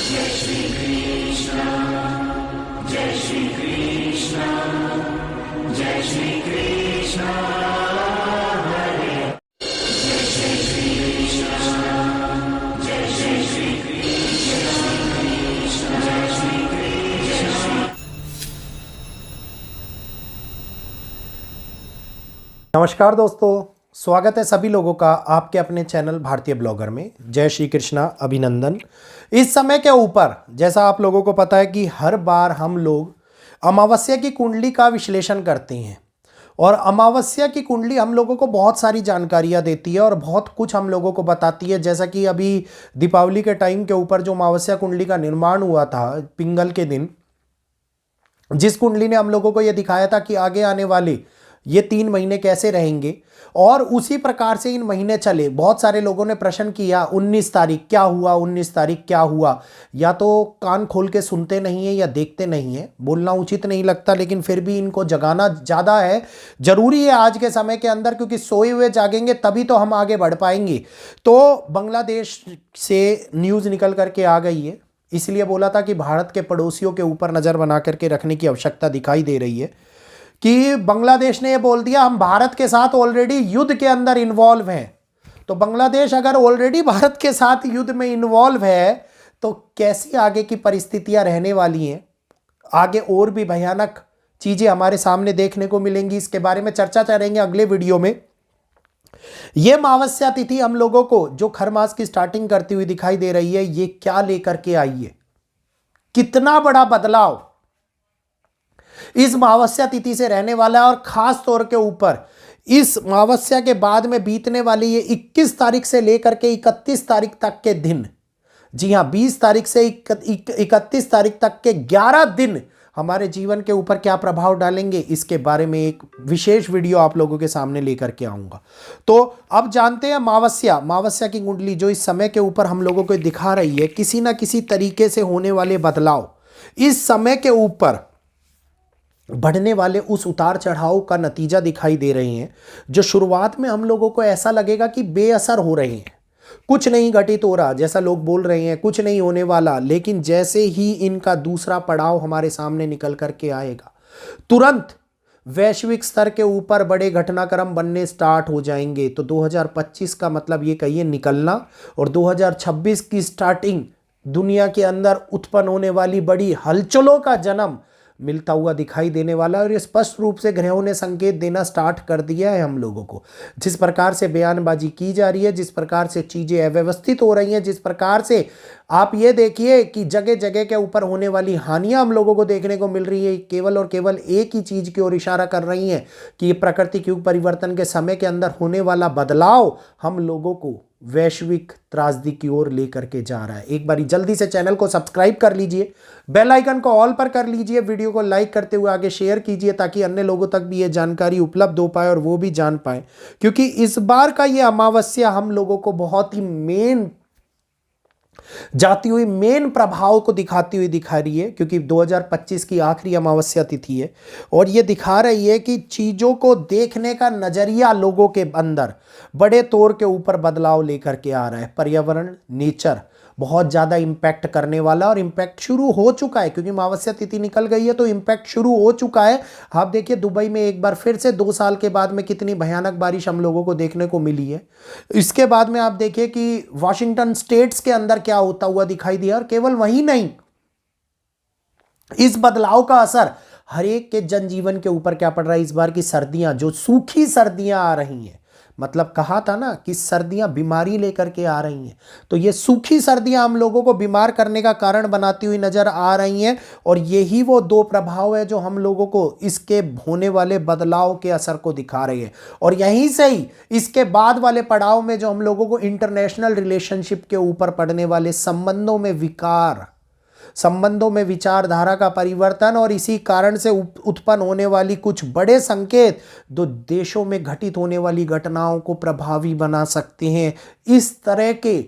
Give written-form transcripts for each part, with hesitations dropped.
जय श्री कृष्ण, जय श्री कृष्ण, जय श्री कृष्ण हरे, जय श्री कृष्ण, जय श्री कृष्ण, जय श्री कृष्ण। नमस्कार दोस्तों, स्वागत है सभी लोगों का आपके अपने चैनल भारतीय ब्लॉगर में। जय श्री कृष्णा, अभिनंदन। इस समय के ऊपर जैसा आप लोगों को पता है कि हर बार हम लोग अमावस्या की कुंडली का विश्लेषण करते हैं और अमावस्या की कुंडली हम लोगों को बहुत सारी जानकारियां देती है और बहुत कुछ हम लोगों को बताती है। जैसा कि अभी दीपावली के टाइम के ऊपर जो अमावस्या कुंडली का निर्माण हुआ था पिंगल के दिन, जिस कुंडली ने हम लोगों को यह दिखाया था कि आगे आने वाले ये 3 महीने कैसे रहेंगे और उसी प्रकार से इन महीने चले। बहुत सारे लोगों ने प्रश्न किया 19 तारीख क्या हुआ, 19 तारीख क्या हुआ। या तो कान खोल के सुनते नहीं है या देखते नहीं है, बोलना उचित नहीं लगता, लेकिन फिर भी इनको जगाना ज़्यादा है, ज़रूरी है आज के समय के अंदर, क्योंकि सोए हुए जागेंगे तभी तो हम आगे बढ़ पाएंगे। तो बांग्लादेश से न्यूज़ निकल करके आ गई है, इसलिए बोला था कि भारत के पड़ोसियों के ऊपर नज़र बना करके रखने की आवश्यकता दिखाई दे रही है कि बांग्लादेश ने यह बोल दिया हम भारत के साथ ऑलरेडी युद्ध के अंदर इन्वॉल्व हैं। तो बांग्लादेश अगर ऑलरेडी भारत के साथ युद्ध में इन्वॉल्व है तो कैसी आगे की परिस्थितियां रहने वाली हैं, आगे और भी भयानक चीजें हमारे सामने देखने को मिलेंगी। इसके बारे में चर्चा करेंगे अगले वीडियो में। यह अमावस्या तिथि हम लोगों को जो खर मास की स्टार्टिंग करती हुई दिखाई दे रही है, ये क्या लेकर के आई है, कितना बड़ा बदलाव इस अमावस्या तिथि से रहने वाला है। और खास तौर के ऊपर इस अमावस्या के बाद में बीतने वाली ये 21 तारीख से लेकर के 31 तारीख तक के दिन, जी हां 20 तारीख से 31 तारीख तक के 11 दिन हमारे जीवन के ऊपर क्या प्रभाव डालेंगे, इसके बारे में एक विशेष वीडियो आप लोगों के सामने लेकर के आऊंगा। तो अब जानते हैं अमावस्या की कुंडली जो इस समय के ऊपर हम लोगों को दिखा रही है किसी ना किसी तरीके से होने वाले बदलाव, इस समय के ऊपर बढ़ने वाले उस उतार चढ़ाव का नतीजा दिखाई दे रहे हैं, जो शुरुआत में हम लोगों को ऐसा लगेगा कि बेअसर हो रहे हैं, कुछ नहीं घटित हो रहा, जैसा लोग बोल रहे हैं कुछ नहीं होने वाला। लेकिन जैसे ही इनका दूसरा पड़ाव हमारे सामने निकल करके आएगा, तुरंत वैश्विक स्तर के ऊपर बड़े घटनाक्रम बनने स्टार्ट हो जाएंगे। तो 2025 का मतलब ये कहिए निकलना और 2026 की स्टार्टिंग, दुनिया के अंदर उत्पन्न होने वाली बड़ी हलचलों का जन्म मिलता हुआ दिखाई देने वाला है। और ये स्पष्ट रूप से ग्रहों ने संकेत देना स्टार्ट कर दिया है हम लोगों को। जिस प्रकार से बयानबाजी की जा रही है, जिस प्रकार से चीज़ें अव्यवस्थित हो रही हैं, जिस प्रकार से आप ये देखिए कि जगह जगह के ऊपर होने वाली हानियां हम लोगों को देखने को मिल रही है, केवल और केवल एक ही चीज़ की ओर इशारा कर रही हैं कि ये प्राकृतिक युग परिवर्तन के समय के अंदर होने वाला बदलाव हम लोगों को वैश्विक त्रासदी की ओर लेकर के जा रहा है। एक बारी जल्दी से चैनल को सब्सक्राइब कर लीजिए, बेल आइकन को ऑल पर कर लीजिए, वीडियो को लाइक करते हुए आगे शेयर कीजिए ताकि अन्य लोगों तक भी ये जानकारी उपलब्ध हो पाए और वो भी जान पाए। क्योंकि इस बार का ये अमावस्या हम लोगों को बहुत ही मेन प्रभाव को दिखाती हुई दिखा रही है, क्योंकि 2025 की आखिरी अमावस्या तिथि है और ये दिखा रही है कि चीज़ों को देखने का नज़रिया लोगों के अंदर बड़े तौर के ऊपर बदलाव लेकर के आ रहा है। पर्यावरण, नेचर बहुत ज़्यादा इम्पैक्ट करने वाला और इम्पैक्ट शुरू हो चुका है, क्योंकि अमावस्या तिथि निकल गई है तो इम्पैक्ट शुरू हो चुका है। आप देखिए दुबई में एक बार फिर से 2 साल के बाद में कितनी भयानक बारिश हम लोगों को देखने को मिली है। इसके बाद में आप देखिए कि वॉशिंगटन स्टेट्स के अंदर क्या होता हुआ दिखाई दिया। और केवल वही नहीं, इस बदलाव का असर हर एक के जनजीवन के ऊपर क्या पड़ रहा है। इस बार की सर्दियां, जो सूखी सर्दियां आ रही हैं, मतलब कहा था ना कि सर्दियां बीमारी लेकर के आ रही हैं, तो ये सूखी सर्दियां हम लोगों को बीमार करने का कारण बनाती हुई नजर आ रही हैं। और यही वो 2 प्रभाव है जो हम लोगों को इसके होने वाले बदलाव के असर को दिखा रहे हैं। और यहीं से ही इसके बाद वाले पड़ाव में जो हम लोगों को इंटरनेशनल रिलेशनशिप के ऊपर पड़ने वाले संबंधों में विकार, संबंधों में विचारधारा का परिवर्तन और इसी कारण से उत्पन्न होने वाली कुछ बड़े संकेत जो देशों में घटित होने वाली घटनाओं को प्रभावी बना सकते हैं, इस तरह के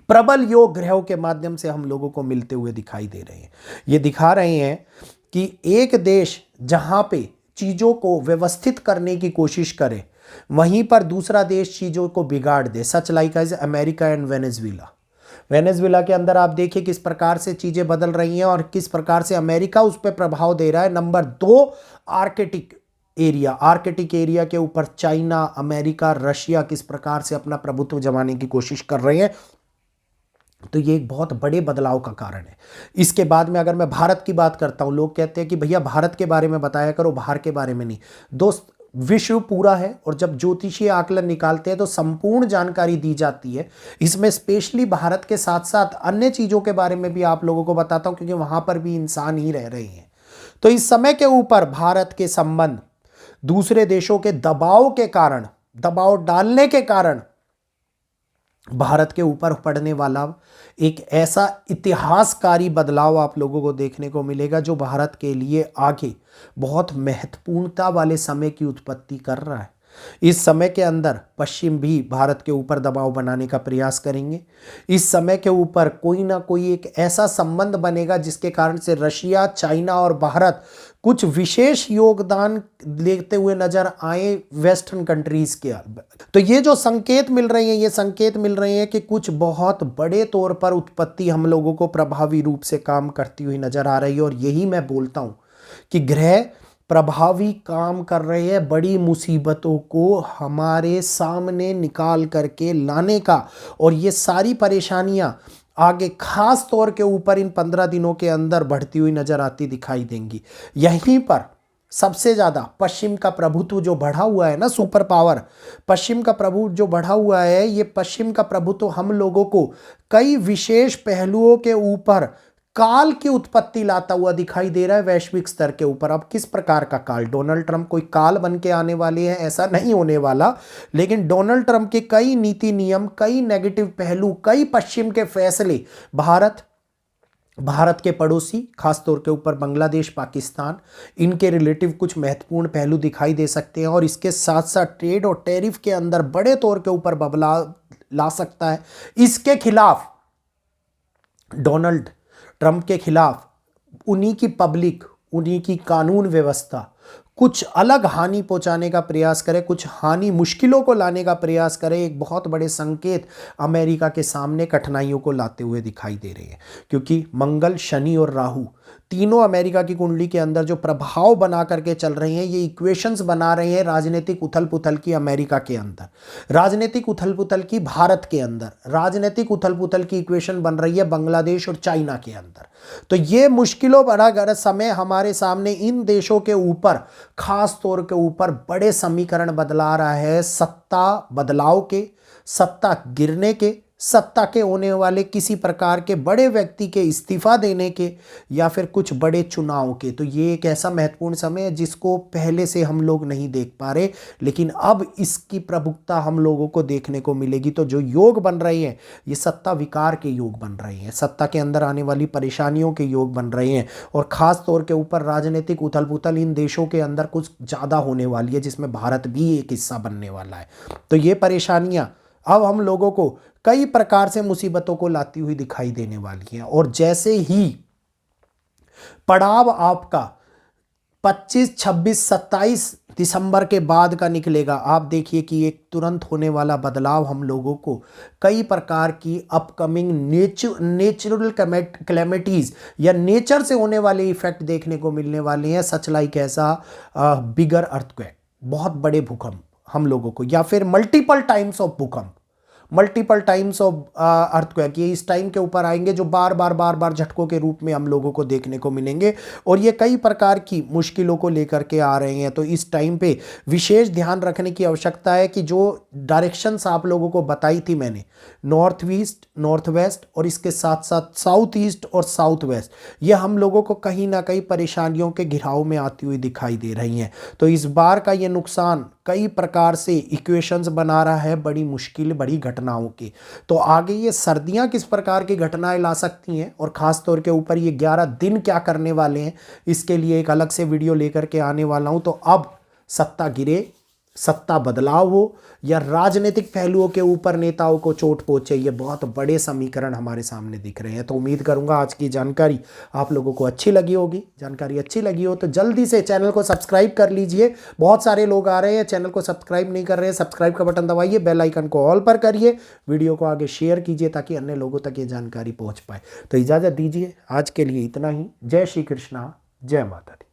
प्रबल योग ग्रहों के माध्यम से हम लोगों को मिलते हुए दिखाई दे रहे हैं। ये दिखा रहे हैं कि एक देश जहां पे चीजों को व्यवस्थित करने की कोशिश करे, वहीं पर दूसरा देश चीजों को बिगाड़ दे। Such like as America and Venezuela. Venezuela के अंदर आप देखिए किस प्रकार से चीज़ें बदल रही हैं और किस प्रकार से अमेरिका उस पर प्रभाव दे रहा है। नंबर 2, आर्कटिक एरिया के ऊपर चाइना, अमेरिका, रशिया किस प्रकार से अपना प्रभुत्व जमाने की कोशिश कर रहे हैं। तो ये एक बहुत बड़े बदलाव का कारण है। इसके बाद में अगर मैं भारत की बात करता हूं, लोग कहते हैं कि भैया भारत के बारे में बताया करो, बाहर के बारे में नहीं। दोस्त, विश्व पूरा है और जब ज्योतिषीय आकलन निकालते हैं तो संपूर्ण जानकारी दी जाती है। इसमें स्पेशली भारत के साथ साथ अन्य चीज़ों के बारे में भी आप लोगों को बताता हूं, क्योंकि वहां पर भी इंसान ही रह रहे हैं। तो इस समय के ऊपर भारत के संबंध दूसरे देशों के दबाव के कारण, दबाव डालने के कारण भारत के ऊपर पड़ने वाला एक ऐसा इतिहासकारी बदलाव आप लोगों को देखने को मिलेगा जो भारत के लिए आगे बहुत महत्वपूर्णता वाले समय की उत्पत्ति कर रहा है। इस समय के अंदर पश्चिम भी भारत के ऊपर दबाव बनाने का प्रयास करेंगे। इस समय के ऊपर कोई ना कोई एक ऐसा संबंध बनेगा जिसके कारण से रशिया, चाइना और भारत कुछ विशेष योगदान लेते हुए नजर आए वेस्टर्न कंट्रीज के। तो ये जो संकेत मिल रहे हैं, ये संकेत मिल रहे हैं कि कुछ बहुत बड़े तौर पर उत्पत्ति हम लोगों को प्रभावी रूप से काम करती हुई नजर आ रही है। और यही मैं बोलता हूं कि ग्रह प्रभावी काम कर रहे हैं बड़ी मुसीबतों को हमारे सामने निकाल करके लाने का। और ये सारी परेशानियां आगे खास तौर के ऊपर इन 15 दिनों के अंदर बढ़ती हुई नजर आती दिखाई देंगी। यहीं पर सबसे ज़्यादा पश्चिम का प्रभुत्व जो बढ़ा हुआ है ना, सुपर पावर, पश्चिम का प्रभुत्व जो बढ़ा हुआ है, ये पश्चिम का प्रभुत्व हम लोगों को कई विशेष पहलुओं के ऊपर काल की उत्पत्ति लाता हुआ दिखाई दे रहा है वैश्विक स्तर के ऊपर। अब किस प्रकार का काल? डोनाल्ड ट्रंप कोई काल बन के आने वाले हैं, ऐसा नहीं होने वाला। लेकिन डोनाल्ड ट्रंप के कई नीति नियम, कई नेगेटिव पहलू, कई पश्चिम के फैसले भारत के पड़ोसी, खासतौर के ऊपर बांग्लादेश, पाकिस्तान, इनके रिलेटिव कुछ महत्वपूर्ण पहलू दिखाई दे सकते हैं। और इसके साथ साथ ट्रेड और टैरिफ के अंदर बड़े तौर के ऊपर बदलाव ला सकता है। इसके खिलाफ डोनाल्ड ट्रंप के खिलाफ उन्हीं की पब्लिक, उन्हीं की कानून व्यवस्था कुछ अलग हानि पहुंचाने का प्रयास करे, कुछ हानि, मुश्किलों को लाने का प्रयास करे। एक बहुत बड़े संकेत अमेरिका के सामने कठिनाइयों को लाते हुए दिखाई दे रहे हैं, क्योंकि मंगल, शनि और राहु तीनों अमेरिका की कुंडली के अंदर जो प्रभाव बना करके चल रहे हैं, ये इक्वेशंस बना रहे हैं राजनीतिक उथल पुथल की अमेरिका के अंदर, राजनीतिक उथल पुथल की भारत के अंदर, राजनीतिक उथल पुथल की इक्वेशन बन रही है बांग्लादेश और चाइना के अंदर। तो ये मुश्किलों भरा समय हमारे सामने इन देशों के ऊपर, खास तौर के ऊपर बड़े समीकरण बदला रहा है। सत्ता बदलाव के, सत्ता गिरने के, सत्ता के होने वाले किसी प्रकार के बड़े व्यक्ति के इस्तीफा देने के, या फिर कुछ बड़े चुनाव के। तो ये एक ऐसा महत्वपूर्ण समय है जिसको पहले से हम लोग नहीं देख पा रहे, लेकिन अब इसकी प्रमुखता हम लोगों को देखने को मिलेगी। तो जो योग बन रहे हैं, ये सत्ता विकार के योग बन रहे हैं, सत्ता के अंदर आने वाली परेशानियों के योग बन रहे हैं। और खास तौर के ऊपर राजनीतिक उथल पुथल इन देशों के अंदर कुछ ज़्यादा होने वाली है, जिसमें भारत भी एक हिस्सा बनने वाला है। तो ये परेशानियाँ अब हम लोगों को कई प्रकार से मुसीबतों को लाती हुई दिखाई देने वाली हैं। और जैसे ही पड़ाव आपका 25, 26, 27 दिसंबर के बाद का निकलेगा, आप देखिए कि एक तुरंत होने वाला बदलाव हम लोगों को कई प्रकार की अपकमिंग नेचुरल कैलेमिटीज या नेचर से होने वाले इफेक्ट देखने को मिलने वाले हैं। सच लाइक ऐसा बिगर अर्थक्वेक, बहुत बड़े भूकंप हम लोगों को, या फिर मल्टीपल टाइम्स ऑफ भूकंप, मल्टीपल टाइम्स ऑफ अर्थक्वेक, ये इस टाइम के ऊपर आएंगे जो बार बार झटकों के रूप में हम लोगों को देखने को मिलेंगे। और ये कई प्रकार की मुश्किलों को लेकर के आ रहे हैं। तो इस टाइम पे विशेष ध्यान रखने की आवश्यकता है कि जो डायरेक्शंस आप लोगों को बताई थी मैंने, नॉर्थ ईस्ट, नॉर्थ वेस्ट और इसके साथ साथ साउथ ईस्ट और साउथ वेस्ट, ये हम लोगों को कहीं ना कहीं परेशानियों के घिराव में आती हुई दिखाई दे रही हैं। तो इस बार का ये नुकसान कई प्रकार से इक्वेशंस बना रहा है बड़ी मुश्किल, बड़ी घटनाओं की। तो आगे ये सर्दियां किस प्रकार की घटनाएं ला सकती हैं और ख़ास तौर के ऊपर ये 11 दिन क्या करने वाले हैं, इसके लिए एक अलग से वीडियो लेकर के आने वाला हूं। तो अब सत्ता गिरे, सत्ता बदलाव हो या राजनीतिक पहलुओं के ऊपर नेताओं को चोट पहुंचे, ये बहुत बड़े समीकरण हमारे सामने दिख रहे हैं। तो उम्मीद करूंगा आज की जानकारी आप लोगों को अच्छी लगी होगी। जानकारी अच्छी लगी हो तो जल्दी से चैनल को सब्सक्राइब कर लीजिए। बहुत सारे लोग आ रहे हैं चैनल को सब्सक्राइब नहीं कर रहे हैं, सब्सक्राइब का बटन दबाइए, बेल आइकन को ऑल पर करिए, वीडियो को आगे शेयर कीजिए ताकि अन्य लोगों तक ये जानकारी पहुँच पाए। तो इजाज़त दीजिए, आज के लिए इतना ही। जय श्री कृष्णा, जय माता दी।